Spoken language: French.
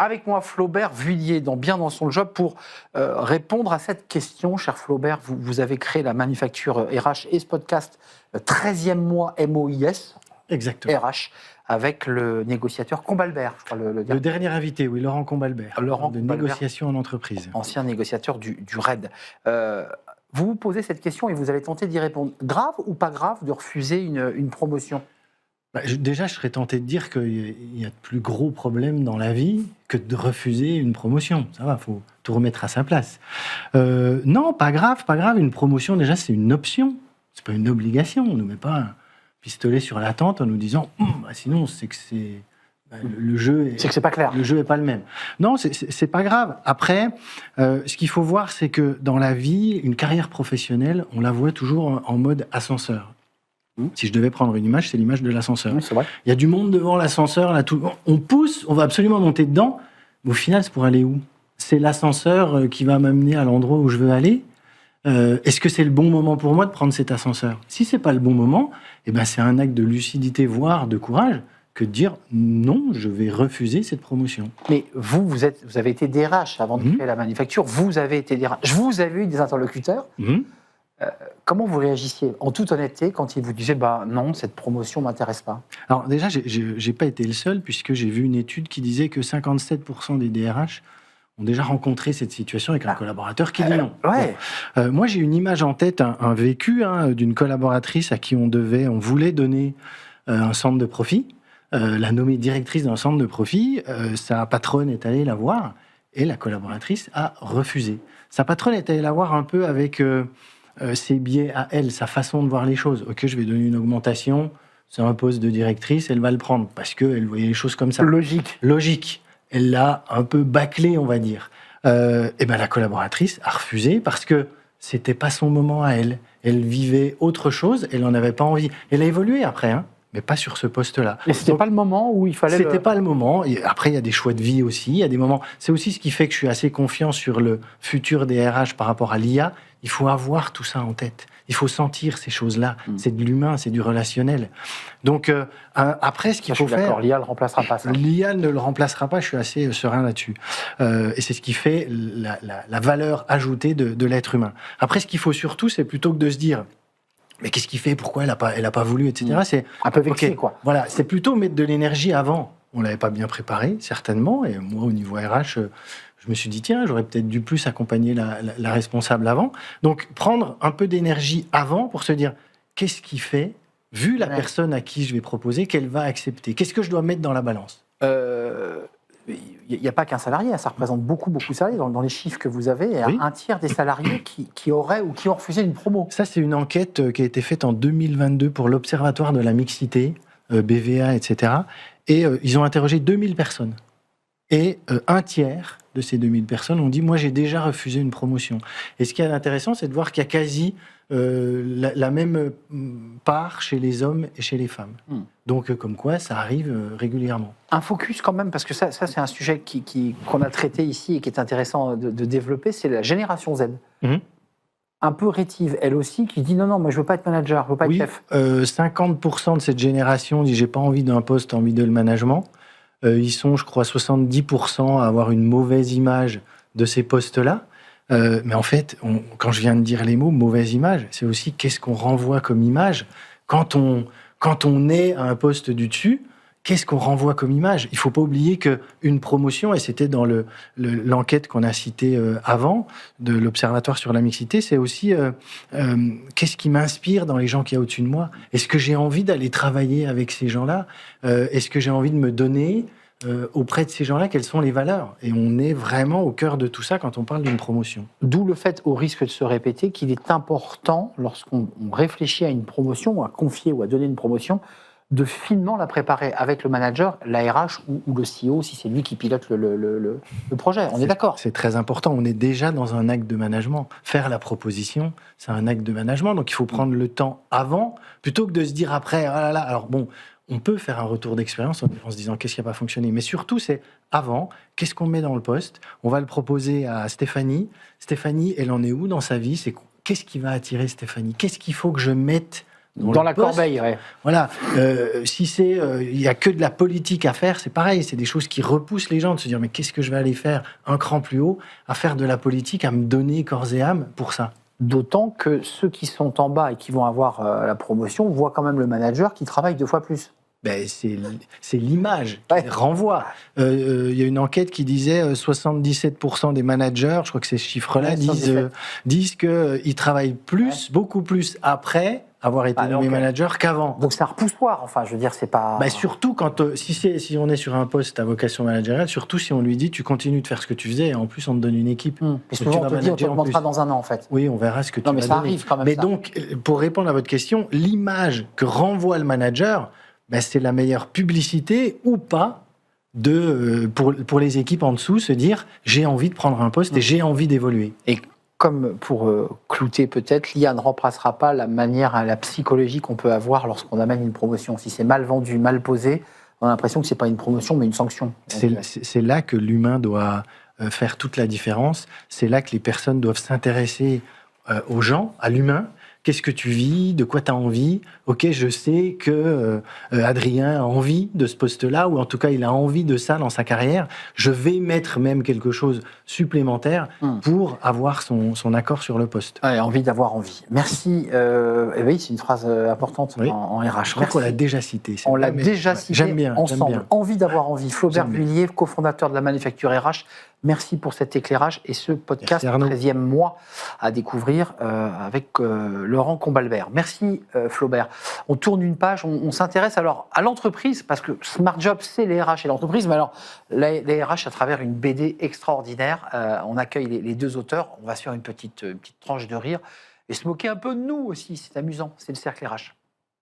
Avec moi, Flaubert Vuillier, Bien dans son job, pour répondre à cette question. Cher Flaubert, vous avez créé la manufacture RH et ce podcast, 13e mois MOIS. Exactement. RH, avec le négociateur Combalbert. Je crois, le dernier invité, oui, Laurent Combalbert. Laurent de Combalbert, négociation en entreprise. Ancien négociateur du RAID. Vous vous posez cette question et vous allez tenter d'y répondre. Grave ou pas grave de refuser une promotion ? Déjà, je serais tenté de dire qu'il y a de plus gros problèmes dans la vie que de refuser une promotion. Ça va, il faut tout remettre à sa place. Non, pas grave. Une promotion, déjà, c'est une option. C'est pas une obligation. On ne nous met pas un pistolet sur la tente en nous disant sinon, c'est que c'est... Le jeu c'est que c'est pas clair. Le jeu n'est pas le même. Non, c'est pas grave. Après, ce qu'il faut voir, c'est que dans la vie, une carrière professionnelle, on la voit toujours en mode ascenseur. Si je devais prendre une image, c'est l'image de l'ascenseur. Oui, c'est vrai. Il y a du monde devant l'ascenseur, là, on pousse, on va absolument monter dedans, mais au final, c'est pour aller où ? C'est l'ascenseur qui va m'amener à l'endroit où je veux aller ? Est-ce que c'est le bon moment pour moi de prendre cet ascenseur ? Si c'est pas le bon moment, c'est un acte de lucidité, voire de courage, que de dire non, je vais refuser cette promotion. Mais vous avez été DRH avant de créer la manufacture, vous avez été DRH, vous avez eu des interlocuteurs. Comment vous réagissiez, en toute honnêteté, quand ils vous disaient non, cette promotion ne m'intéresse pas ? Alors déjà, je n'ai pas été le seul, puisque j'ai vu une étude qui disait que 57% des DRH ont déjà rencontré cette situation avec un collaborateur qui dit non. Ouais. Bon. Moi, j'ai une image en tête, un vécu d'une collaboratrice à qui on voulait donner un centre de profit, la nommer directrice d'un centre de profit. Sa patronne est allée la voir et la collaboratrice a refusé. Sa patronne est allée la voir un peu avec ses biais à elle, sa façon de voir les choses. Ok, je vais donner une augmentation, c'est un poste de directrice, elle va le prendre parce qu'elle voyait les choses comme ça. Logique. Elle l'a un peu bâclé, on va dire. La collaboratrice a refusé parce que c'était pas son moment à elle. Elle vivait autre chose, elle n'en avait pas envie. Elle a évolué après, mais pas sur ce poste-là. Et c'était pas le moment où il fallait... C'était pas le moment. Et après, il y a des choix de vie aussi. Il y a des moments... C'est aussi ce qui fait que je suis assez confiant sur le futur des RH par rapport à l'IA. Il faut avoir tout ça en tête. Il faut sentir ces choses-là. C'est de l'humain, c'est du relationnel. Donc, après, ce qu'il faut faire... D'accord, l'IA ne le remplacera pas, ça. L'IA ne le remplacera pas, je suis assez serein là-dessus. Et c'est ce qui fait la valeur ajoutée de l'être humain. Après, ce qu'il faut surtout, c'est plutôt que de se dire... Mais qu'est-ce qu'il fait ? Pourquoi elle a pas voulu, etc. C'est un peu vexé, quoi. Voilà, c'est plutôt mettre de l'énergie avant. On l'avait pas bien préparé, certainement. Et moi, au niveau RH, je me suis dit tiens, j'aurais peut-être dû plus accompagner la responsable avant. Donc, prendre un peu d'énergie avant pour se dire qu'est-ce qui fait, vu la personne à qui je vais proposer, qu'elle va accepter. Qu'est-ce que je dois mettre dans la balance ? Il n'y a pas qu'un salarié, ça représente beaucoup de salariés. Dans les chiffres que vous avez, un tiers des salariés qui auraient ou qui ont refusé une promo. Ça, c'est une enquête qui a été faite en 2022 pour l'Observatoire de la mixité, BVA, etc. Et ils ont interrogé 2000 personnes. Et un tiers de ces 2000 personnes ont dit « Moi, j'ai déjà refusé une promotion ». Et ce qui est intéressant, c'est de voir qu'il y a quasi la même part chez les hommes et chez les femmes. Donc, comme quoi, ça arrive régulièrement. Un focus quand même, parce que ça c'est un sujet qu'on a traité ici et qui est intéressant de développer, c'est la génération Z. Un peu rétive, elle aussi, qui dit non, moi je veux pas être manager, je veux pas être chef. 50% de cette génération dit j'ai pas envie d'un poste en middle management. Ils sont, je crois, 70% à avoir une mauvaise image de ces postes-là. Mais en fait, quand je viens de dire les mots mauvaise image, c'est aussi qu'est-ce qu'on renvoie comme image quand on est à un poste du dessus. Qu'est-ce qu'on renvoie comme image ? Il ne faut pas oublier qu'une promotion, et c'était dans l'enquête qu'on a citée avant, de l'Observatoire sur la mixité, c'est aussi qu'est-ce qui m'inspire dans les gens qu'il y a au-dessus de moi ? Est-ce que j'ai envie d'aller travailler avec ces gens-là ? Est-ce que j'ai envie de me donner auprès de ces gens-là ? Quelles sont les valeurs ? Et on est vraiment au cœur de tout ça quand on parle d'une promotion. D'où le fait, au risque de se répéter, qu'il est important, lorsqu'on réfléchit à une promotion, ou à confier ou à donner une promotion, de finement la préparer avec le manager, la RH ou le CEO, si c'est lui qui pilote le projet. On est d'accord ? C'est très important. On est déjà dans un acte de management. Faire la proposition, c'est un acte de management. Donc, il faut prendre le temps avant, plutôt que de se dire après, ah là là, alors bon, on peut faire un retour d'expérience en se disant qu'est-ce qui n'a pas fonctionné. Mais surtout, c'est avant, qu'est-ce qu'on met dans le poste ? On va le proposer à Stéphanie. Stéphanie, elle en est où dans sa vie ? Qu'est-ce qui va attirer Stéphanie ? Qu'est-ce qu'il faut que je mette Dans le la poste. corbeille, ouais. Voilà. Si il y a que de la politique à faire, c'est pareil. C'est des choses qui repoussent les gens de se dire mais qu'est-ce que je vais aller faire un cran plus haut, à faire de la politique, à me donner corps et âme pour ça. D'autant que ceux qui sont en bas et qui vont avoir la promotion voient quand même le manager qui travaille 2 fois plus. Ben, c'est l'image qui Ouais. renvoie. Il y a une enquête qui disait 77% des managers, je crois que ces chiffres-là, Ouais, 77. disent qu'ils travaillent plus, beaucoup plus après avoir été nommé manager qu'avant. Donc c'est un repoussoir, enfin, je veux dire, c'est pas... Bah surtout quand si on est sur un poste à vocation managériale, surtout si on lui dit tu continues de faire ce que tu faisais et en plus on te donne une équipe. Et Donc, souvent, tu on vas te dit, on te manager en demandera plus. dans un an, en fait. Oui, on verra ce que tu Non, mais vas ça donner. arrive quand même, Mais ça. donc, pour répondre à votre question, l'image que renvoie le manager, ben, c'est la meilleure publicité ou pas pour les équipes en dessous, se dire j'ai envie de prendre un poste et j'ai envie d'évoluer. Et comme pour clouter peut-être, l'IA ne remplacera pas la manière, la psychologie qu'on peut avoir lorsqu'on amène une promotion. Si c'est mal vendu, mal posé, on a l'impression que c'est pas une promotion, mais une sanction. Donc, C'est là que l'humain doit faire toute la différence. C'est là que les personnes doivent s'intéresser aux gens, à l'humain. Qu'est-ce que tu vis? De quoi tu as envie? Ok, je sais que Adrien a envie de ce poste-là, ou en tout cas, il a envie de ça dans sa carrière. Je vais mettre même quelque chose supplémentaire pour avoir son accord sur le poste. ouais, envie d'avoir envie. Merci. Et oui, c'est une phrase importante Oui. en RH. Je crois qu'on l'a déjà cité. On l'a déjà cité J'aime bien. ensemble. Envie d'avoir envie. Flaubert J'aime bien. Vullier, cofondateur de la Manufacture RH. Merci pour cet éclairage et ce podcast, Merci Arnaud. 13e mois à découvrir avec Laurent Combalbert. Merci Flaubert. On tourne une page, on s'intéresse alors à l'entreprise, parce que Smart Job, c'est les RH et l'entreprise, mais alors les RH à travers une BD extraordinaire. On accueille les 2 auteurs, on va se faire une petite tranche de rire et se moquer un peu de nous aussi, c'est amusant, c'est le cercle RH.